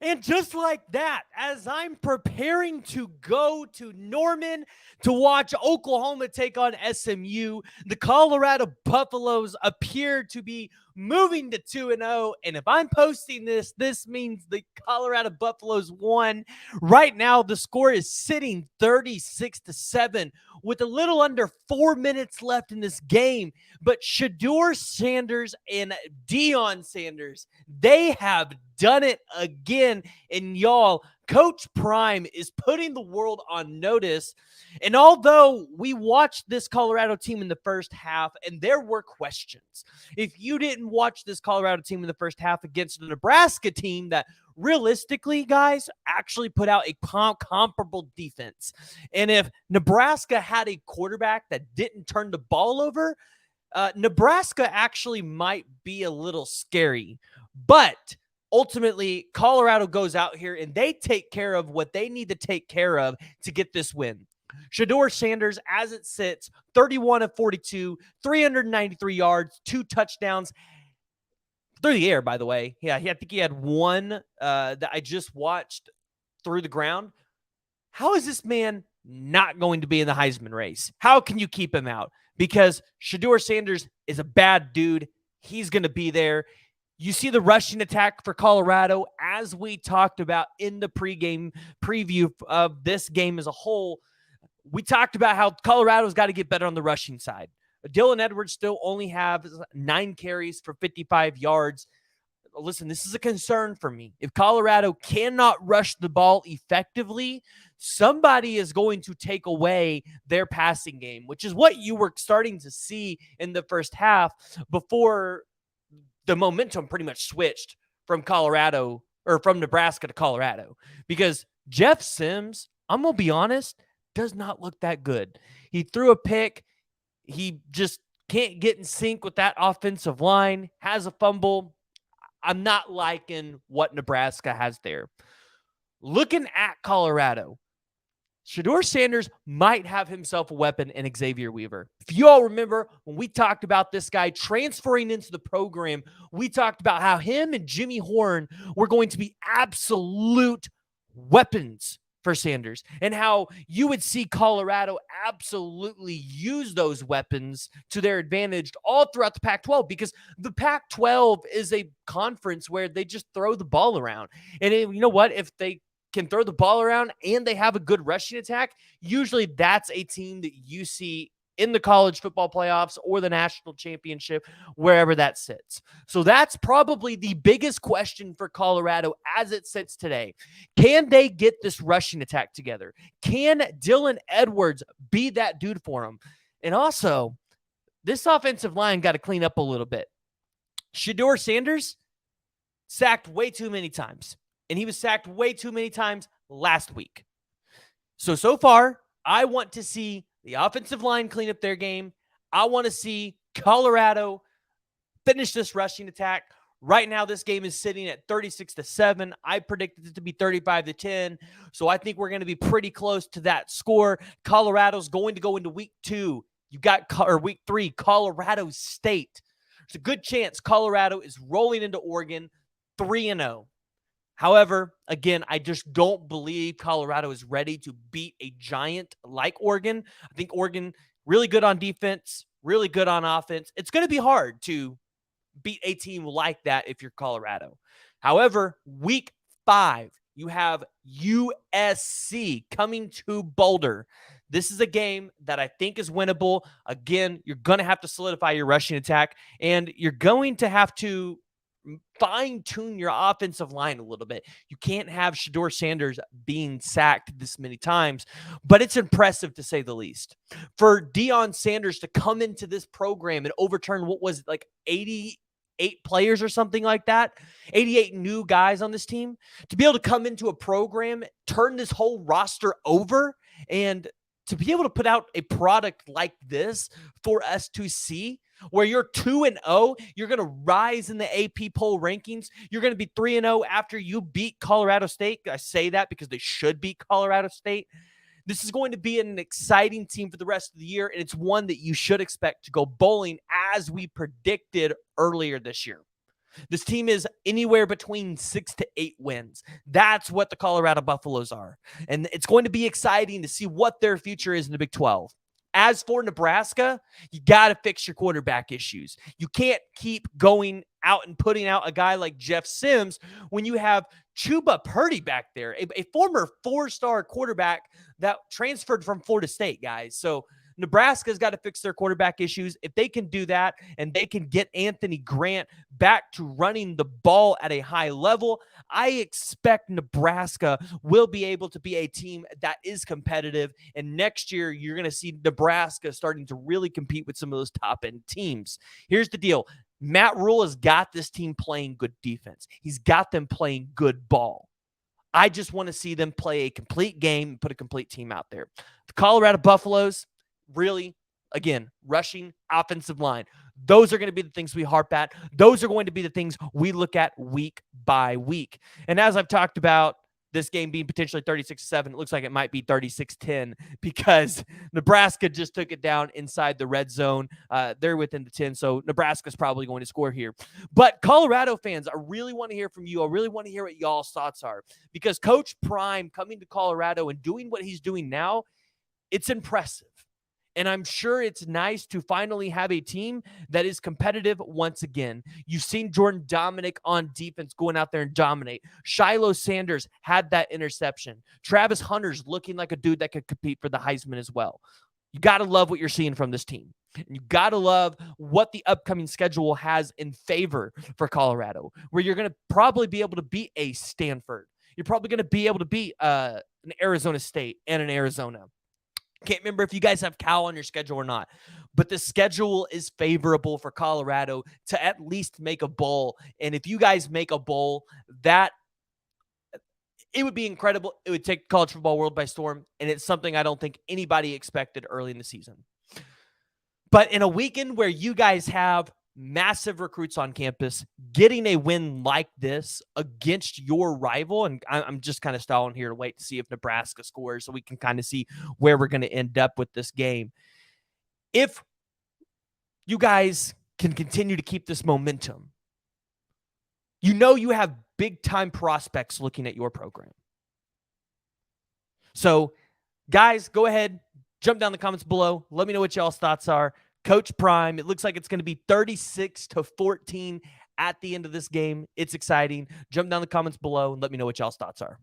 And just like that, as I'm preparing to go to Norman to watch Oklahoma take on SMU, the Colorado Buffaloes appear to be moving to 2-0. And if I'm posting this, this means the Colorado Buffaloes won. Right now, the score is sitting 36-7 with a little under 4 minutes left in this game. But Shadeur Sanders and Deion Sanders, they have done it again. And y'all, Coach Prime is putting the world on notice. And although we watched this Colorado team in the first half and there were questions, if you didn't watch this Colorado team in the first half against the Nebraska team that realistically, guys, actually put out a comparable defense. And if Nebraska had a quarterback that didn't turn the ball over, Nebraska actually might be a little scary. But ultimately, Colorado goes out here and they take care of what they need to take care of to get this win. Shadeur Sanders, as it sits, 31 of 42, 393 yards, 2 touchdowns through the air, by the way. Yeah, I think he had one that I just watched through the ground. How is this man not going to be in the Heisman race? How can you keep him out? Because Shadeur Sanders is a bad dude. He's going to be there. You see the rushing attack for Colorado, as we talked about in the pregame preview of this game as a whole. We talked about how Colorado's got to get better on the rushing side. Dylan Edwards still only has 9 carries for 55 yards. Listen, this is a concern for me. If Colorado cannot rush the ball effectively, somebody is going to take away their passing game, which is what you were starting to see in the first half before the momentum pretty much switched from Colorado or from Nebraska to Colorado. Because Jeff Sims, I'm going to be honest, does not look that good. He threw a pick. He just can't get in sync with that offensive line, has a fumble. I'm not liking what Nebraska has there. Looking at Colorado, Shadeur Sanders might have himself a weapon in Xavier Weaver. If you all remember, when we talked about this guy transferring into the program, we talked about how him and Jimmy Horn were going to be absolute weapons for Sanders, and how you would see Colorado absolutely use those weapons to their advantage all throughout the Pac-12, because the Pac-12 is a conference where they just throw the ball around. And you know what? If they can throw the ball around and they have a good rushing attack, usually that's a team that you see in the college football playoffs or the national championship, wherever that sits. So that's probably the biggest question for Colorado as it sits today. Can they get this rushing attack together? Can Dylan Edwards be that dude for them? And also, this offensive line got to clean up a little bit. Shadeur Sanders sacked way too many times, and he was sacked way too many times last week. So far, I want to see the offensive line clean up their game. I want to see Colorado finish this rushing attack. Right now, this game is sitting at 36-7. I predicted it to be 35-10. So I think we're going to be pretty close to that score. Colorado's going to go into week 2. Week 3, Colorado State. There's a good chance Colorado is rolling into Oregon 3-0. However, again, I just don't believe Colorado is ready to beat a giant like Oregon. I think Oregon, really good on defense, really good on offense. It's going to be hard to beat a team like that if you're Colorado. However, week 5, you have USC coming to Boulder. This is a game that I think is winnable. Again, you're going to have to solidify your rushing attack, and you're going to have to fine-tune your offensive line a little bit. You can't have Shadeur Sanders being sacked this many times, but it's impressive to say the least. For Deion Sanders to come into this program and overturn what was like 88 players or something like that, 88 new guys on this team, to be able to come into a program, turn this whole roster over, and to be able to put out a product like this for us to see, where you're 2-0, you're going to rise in the AP poll rankings. You're going to be 3-0 after you beat Colorado State. I say that because they should beat Colorado State. This is going to be an exciting team for the rest of the year, and it's one that you should expect to go bowling as we predicted earlier this year. This team is anywhere between 6 to 8 wins. That's what the Colorado Buffaloes are. And it's going to be exciting to see what their future is in the Big 12. As for Nebraska, you got to fix your quarterback issues. You can't keep going out and putting out a guy like Jeff Sims when you have Chuba Purdy back there, a former 4-star quarterback that transferred from Florida State, guys. So Nebraska's got to fix their quarterback issues. If they can do that and they can get Anthony Grant back to running the ball at a high level, I expect Nebraska will be able to be a team that is competitive. And next year, you're going to see Nebraska starting to really compete with some of those top-end teams. Here's the deal. Matt Rule has got this team playing good defense. He's got them playing good ball. I just want to see them play a complete game and put a complete team out there. The Colorado Buffaloes, really, again, rushing offensive line. Those are going to be the things we harp at. Those are going to be the things we look at week by week. And as I've talked about, this game being potentially 36-7, it looks like it might be 36-10 because Nebraska just took it down inside the red zone. They're within the 10, so Nebraska's probably going to score here. But Colorado fans, I really want to hear from you. I really want to hear what y'all's thoughts are because Coach Prime coming to Colorado and doing what he's doing now, it's impressive. And I'm sure it's nice to finally have a team that is competitive once again. You've seen Jordan Dominic on defense going out there and dominate. Shadeur Sanders had that interception. Travis Hunter's looking like a dude that could compete for the Heisman as well. You got to love what you're seeing from this team. And you got to love what the upcoming schedule has in favor for Colorado, where you're going to probably be able to beat a Stanford. You're probably going to be able to beat an Arizona State and an Arizona. Can't remember if you guys have Cal on your schedule or not, but the schedule is favorable for Colorado to at least make a bowl. And if you guys make a bowl, that it would be incredible. It would take college football world by storm, and it's something I don't think anybody expected early in the season. But in a weekend where you guys have massive recruits on campus, getting a win like this against your rival, and I'm just kind of stalling here to wait to see if Nebraska scores so we can kind of see where we're going to end up with this game. If you guys can continue to keep this momentum, you know you have big-time prospects looking at your program. So, guys, go ahead, jump down in the comments below. Let me know what y'all's thoughts are. Coach Prime, it looks like it's going to be 36-14 at the end of this game. It's exciting. Jump down in the comments below and let me know what y'all's thoughts are.